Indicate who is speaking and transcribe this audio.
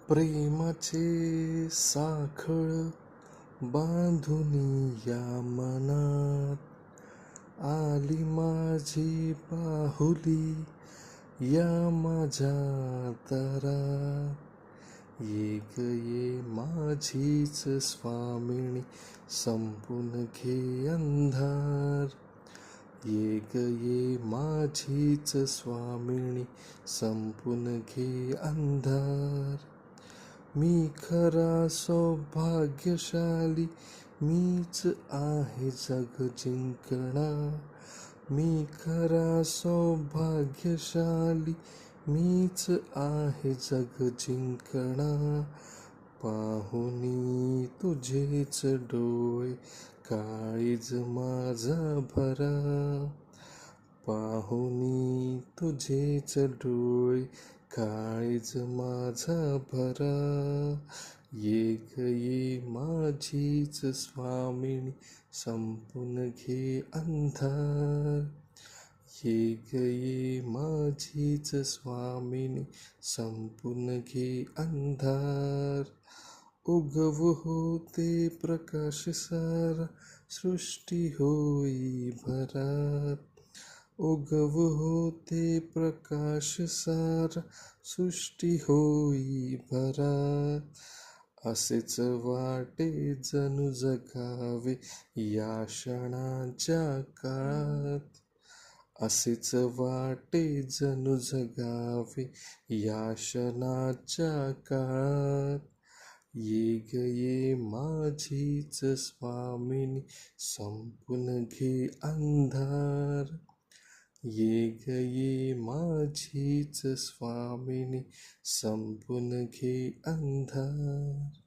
Speaker 1: प्रेमाचे साखळ बांधून या मनात आली माझी बाहुली या माझ्या दारात ये ग ये माझीच स्वामिनी संपून घे अंधार ये ग ये माझीच स्वामिनी संपून घे अंधार मी खरा सौभाग्यशाली मीच आहे जग जिंकणा मी खरा सौभाग्यशाली मीच आहे जग जिंकणा पाहुनी तुझेच डोळे काळीज माझा भरा पाहुनी तुझेच डोळे काळीज माझा भरा ये ग ये माझीच स्वामिनी संपून घे अंधार ये ग ये माझीच स्वामिनी संपून घे अंधार उगव होते प्रकाश सारा सृष्टी होई भरात उगव होते प्रकाश सारा सृष्टी होई भरात असेच वाटे जणू जगावे या क्षणाच्या काळात असेच वाटे जणू जगावे या क्षणाच्या काळात ये ग ये माझीच स्वामिनी संपून घे अंधार ये ग ये माझीच स्वामिनी संपून घे अंधार